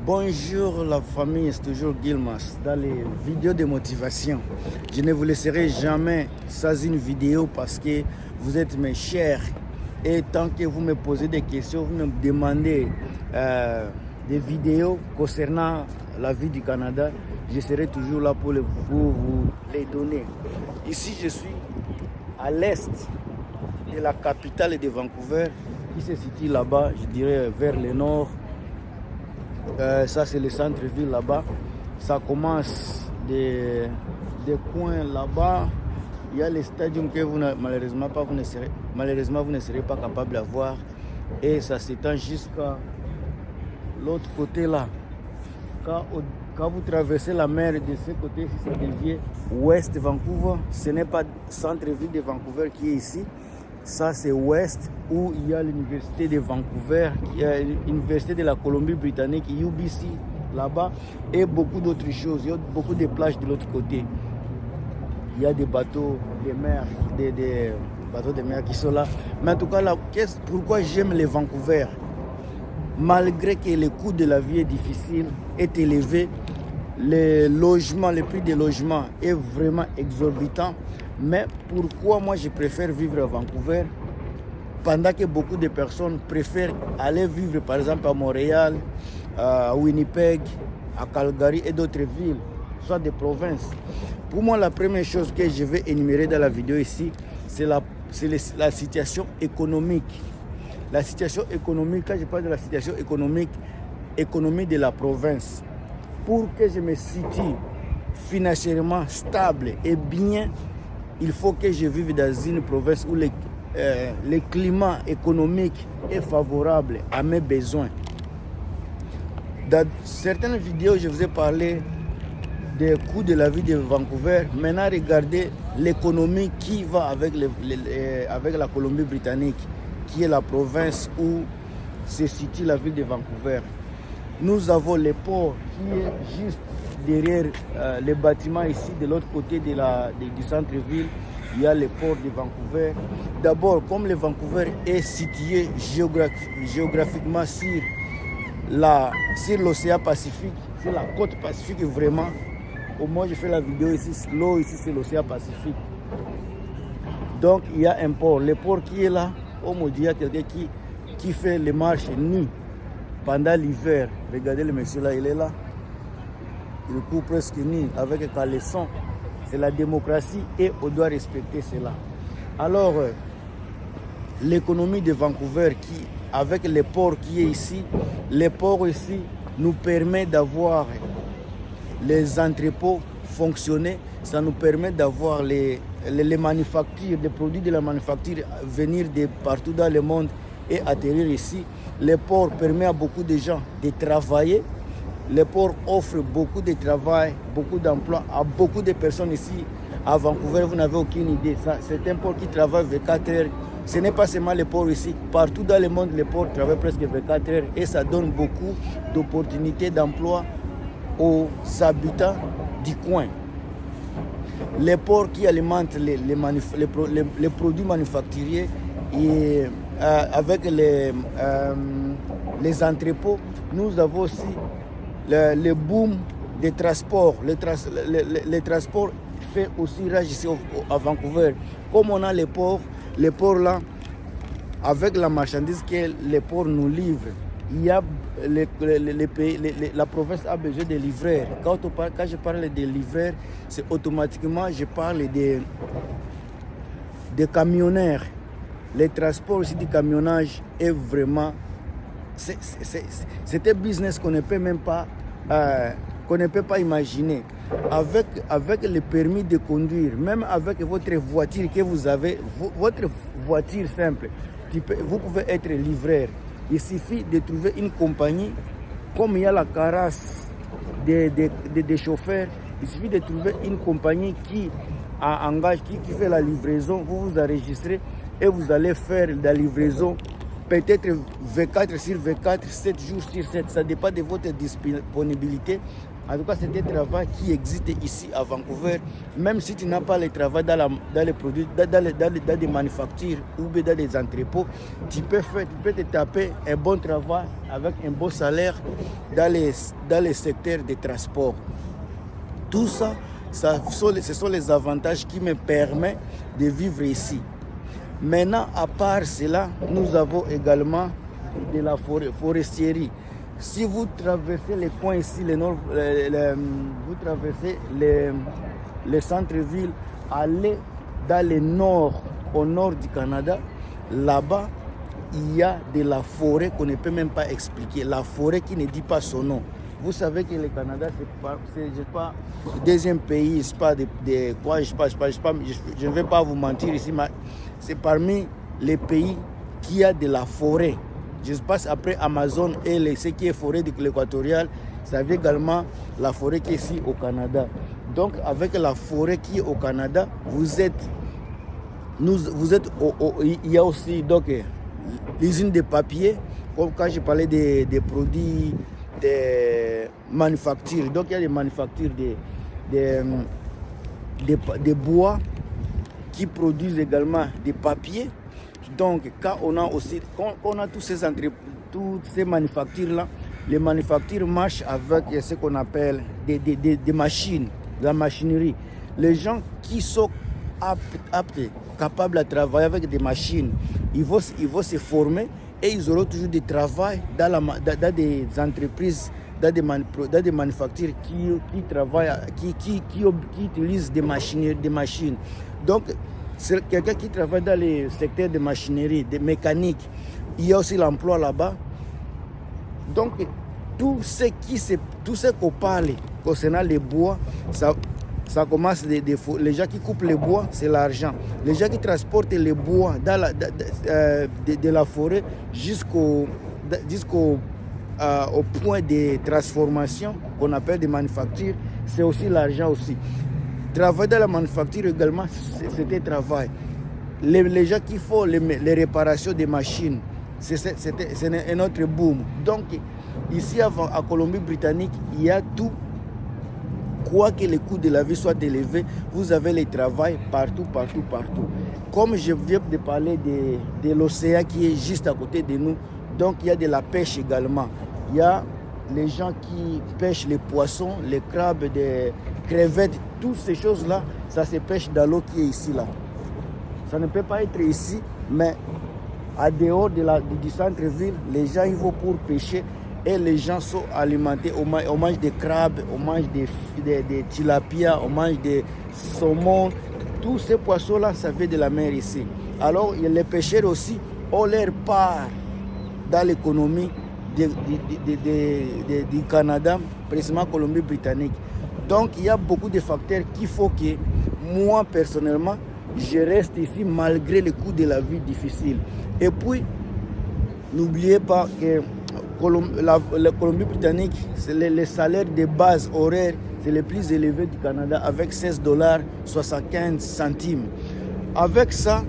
Bonjour la famille, c'est toujours Gilmas. Dans les vidéos de motivation, je ne vous laisserai jamais sans une vidéo parce que vous êtes mes chers. Et tant que vous me posez des questions, vous me demandez des vidéos concernant la vie du Canada, je serai toujours là pour vous les donner. Ici, je suis à l'est de la capitale de Vancouver, qui se situe là-bas, je dirais vers le nord. Ça, c'est le centre-ville là-bas. Ça commence des coins là-bas. Il y a le stadium que malheureusement, vous ne serez pas capable de voir. Et ça s'étend jusqu'à l'autre côté là. Quand vous traversez la mer de ce côté, si ça devient ouest Vancouver, ce n'est pas centre-ville de Vancouver qui est ici. Ça, c'est ouest où il y a l'université de Vancouver, l'université de la Colombie-Britannique, UBC, là-bas, et beaucoup d'autres choses. Il y a beaucoup de plages de l'autre côté. Il y a des bateaux de mer, des bateaux de mer qui sont là. Mais en tout cas, là, pourquoi j'aime les Vancouver? Malgré que le coût de la vie est difficile, est élevé, le prix des logements est vraiment exorbitant. Mais pourquoi moi je préfère vivre à Vancouver pendant que beaucoup de personnes préfèrent aller vivre par exemple à Montréal, à Winnipeg, à Calgary et d'autres villes, soit des provinces. Pour moi, la première chose que je vais énumérer dans la vidéo ici, c'est la situation économique. La situation économique, quand je parle de la situation économique, économie de la province. Pour que je me situe financièrement stable et bien, il faut que je vive dans une province où le climat économique est favorable à mes besoins. Dans certaines vidéos, je vous ai parlé des coûts de la vie de Vancouver. Maintenant, regardez l'économie qui va avec la Colombie-Britannique, qui est la province où se situe la ville de Vancouver. Nous avons le port qui est juste derrière les bâtiments ici, de l'autre côté du centre-ville. Il y a le port de Vancouver. D'abord, comme le Vancouver est situé géographiquement sur l'océan Pacifique, sur la côte Pacifique vraiment, au moins je fais la vidéo ici, l'eau ici c'est l'océan Pacifique. Donc il y a un port. Le port qui est là, il y a quelqu'un qui fait les marches nues pendant l'hiver. Regardez le monsieur là, il est là. Il court presque nu avec un caleçon. C'est la démocratie et on doit respecter cela. Alors, l'économie de Vancouver, avec le port qui est ici, le port ici nous permet d'avoir les entrepôts fonctionner. Ça nous permet d'avoir les manufactures, des produits de la manufacture venir de partout dans le monde et atterrir ici. Le port permet à beaucoup de gens de travailler. Le port offre beaucoup de travail, beaucoup d'emplois à beaucoup de personnes ici à Vancouver. Vous n'avez aucune idée. C'est un port qui travaille 24 heures. Ce n'est pas seulement le port ici. Partout dans le monde, le port travaille presque 24 heures et ça donne beaucoup d'opportunités d'emploi aux habitants du coin. Les ports qui alimentent les produits manufacturiers et avec les entrepôts, nous avons aussi le boom des transports. Les transports fait aussi rage ici à Vancouver. Comme on a les ports là, avec la marchandise que les ports nous livrent, il y a la province a besoin de livreurs. Quand je parle de livreurs, c'est automatiquement, je parle des camionneurs. Les transports aussi du camionnage est vraiment... C'est un business qu'on ne peut même pas... qu'on ne peut pas imaginer. Avec le permis de conduire, même avec votre voiture que vous avez, votre voiture simple, vous pouvez être livreur. Il suffit de trouver une compagnie, comme il y a la carasse des chauffeurs, il suffit de trouver une compagnie qui engage, qui fait la livraison, vous vous enregistrez et vous allez faire la livraison peut-être 24 sur 24, 7 jours sur 7, ça dépend de votre disponibilité. En tout cas, c'est un travail qui existe ici à Vancouver. Même si tu n'as pas le travail dans les produits, dans des manufactures ou dans des entrepôts, tu peux te taper un bon travail avec un bon salaire dans les secteurs des transports. Tout ça, ce sont les avantages qui me permettent de vivre ici. Maintenant, à part cela, nous avons également de la foresterie. Si vous traversez les coins ici, vous traversez les centres-villes, allez dans le nord, au nord du Canada, là-bas, il y a de la forêt qu'on ne peut même pas expliquer. La forêt qui ne dit pas son nom. Vous savez que le Canada, c'est pas le deuxième pays, c'est pas quoi, je ne vais pas vous mentir ici, mais c'est parmi les pays qui a de la forêt. Je passe après Amazon et ce qui est forêt de l'équatorial, ça vient également la forêt qui est ici au Canada. Donc avec la forêt qui est au Canada, il y a aussi donc l'usine de papier, comme quand je parlais des produits des manufactures. Donc il y a des manufactures de bois qui produisent également des papiers. Donc, quand on a toutes ces manufactures-là, les manufactures marchent avec ce qu'on appelle des machines, de la machinerie. Les gens qui sont aptes, capables de travailler avec des machines, ils vont se former et ils auront toujours du travail dans des entreprises, dans des manufactures qui travaillent, qui utilisent des machines. Donc, c'est quelqu'un qui travaille dans les secteurs de machinerie, de mécanique. Il y a aussi l'emploi là-bas. Donc, tout ce qu'on parle concernant les bois, ça commence les gens qui coupent les bois, c'est l'argent. Les gens qui transportent les bois de la forêt jusqu'au point de transformation qu'on appelle des manufactures, c'est aussi l'argent aussi. Travailler dans la manufacture également, c'était travail. Les gens qui font les réparations des machines, c'est un autre boom. Donc, ici à Colombie-Britannique, il y a tout. Quoi que le coût de la vie soit élevé, vous avez le travail partout. Comme je viens de parler de l'océan qui est juste à côté de nous, donc il y a de la pêche également. Il y a les gens qui pêchent les poissons, les crabes, les crevettes, toutes ces choses-là, ça se pêche dans l'eau qui est ici, là. Ça ne peut pas être ici, mais à dehors du centre-ville, les gens ils vont pour pêcher et les gens sont alimentés. On mange des crabes, on mange des tilapias, on mange des saumons. Tous ces poissons-là, ça vient de la mer ici. Alors, les pêcheurs aussi ont leur part dans l'économie du Canada, précisément Colombie-Britannique. Donc il y a beaucoup de facteurs qu'il faut que moi personnellement je reste ici malgré le coût de la vie difficile. Et puis n'oubliez pas que la Colombie-Britannique, c'est les salaires de base horaire, c'est le plus élevé du Canada avec $16,75. Avec ça,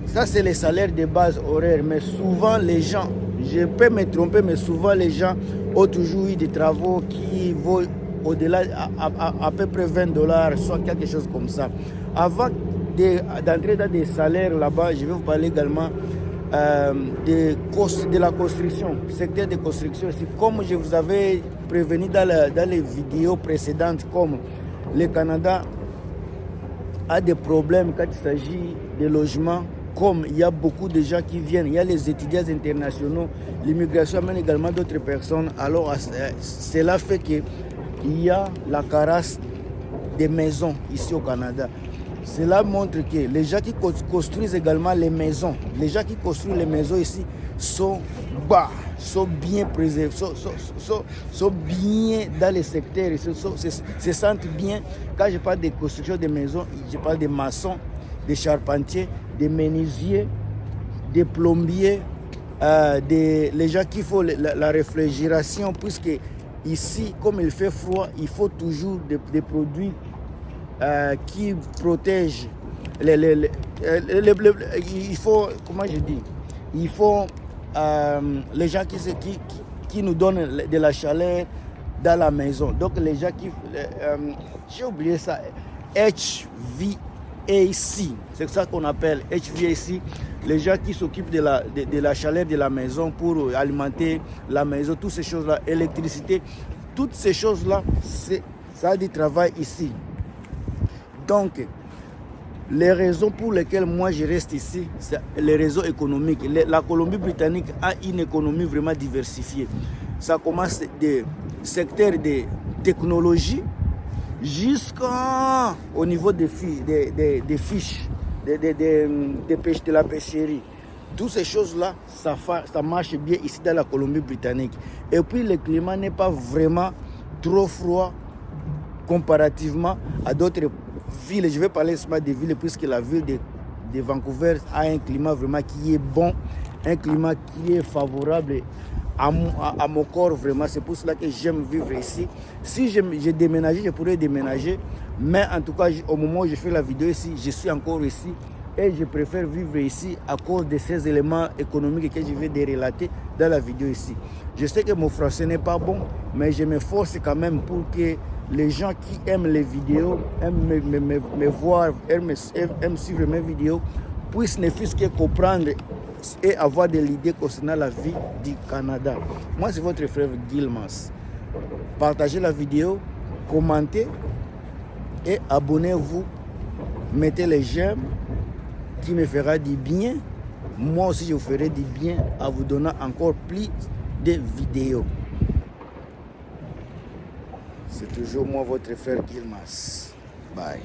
ça c'est les salaires de base horaire, mais souvent les gens, je peux me tromper, mais souvent les gens ont toujours eu des travaux qui vont au-delà à peu près $20, soit quelque chose comme ça. Avant d'entrer dans des salaires là-bas, je vais vous parler également de la construction, secteur de construction. C'est comme je vous avais prévenu dans les vidéos précédentes, comme le Canada a des problèmes quand il s'agit de logements, comme il y a beaucoup de gens qui viennent, il y a les étudiants internationaux, l'immigration amène également d'autres personnes. Alors cela fait qu'il y a la carence des maisons ici au Canada. Cela montre que les gens qui construisent également les maisons, les gens qui construisent les maisons ici sont bien préservés, sont bien dans les secteurs, se sentent bien. Quand je parle de construction de maisons, je parle des maçons, des charpentiers, des menuisiers, des plombiers, les gens qui font la réfrigération, puisque ici, comme il fait froid, il faut toujours des produits qui protègent il faut, comment je dis, il faut les gens qui nous donnent de la chaleur dans la maison. Donc les gens qui... j'ai oublié ça. HVAC. C'est ça qu'on appelle HVAC. Les gens qui s'occupent de la chaleur de la maison pour alimenter la maison, toutes ces choses-là, électricité, toutes ces choses-là, ça a du travail ici. Donc, les raisons pour lesquelles moi je reste ici, c'est les raisons économiques. La Colombie-Britannique a une économie vraiment diversifiée. Ça commence des secteurs de technologie jusqu'au niveau des fiches, de la pêcherie. Toutes ces choses-là, ça marche bien ici dans la Colombie-Britannique. Et puis le climat n'est pas vraiment trop froid comparativement à d'autres villes. Je vais parler seulement des villes puisque la ville de Vancouver a un climat vraiment qui est bon, un climat qui est favorable à mon corps vraiment. C'est pour cela que j'aime vivre ici. Si je déménageais, je pourrais déménager. Mais en tout cas, au moment où je fais la vidéo ici, je suis encore ici. Et je préfère vivre ici à cause de ces éléments économiques que je vais relater dans la vidéo ici. Je sais que mon français n'est pas bon, mais je m'efforce quand même pour que les gens qui aiment les vidéos, aiment me voir, aiment suivre mes vidéos, puissent ne fût-ce que comprendre et avoir de l'idée concernant la vie du Canada. Moi, c'est votre frère Gilmas. Partagez la vidéo, commentez et abonnez-vous. Mettez les j'aime qui me fera du bien. Moi aussi, je vous ferai du bien en vous donnant encore plus de vidéos. C'est toujours moi, votre frère Gilmas. Bye.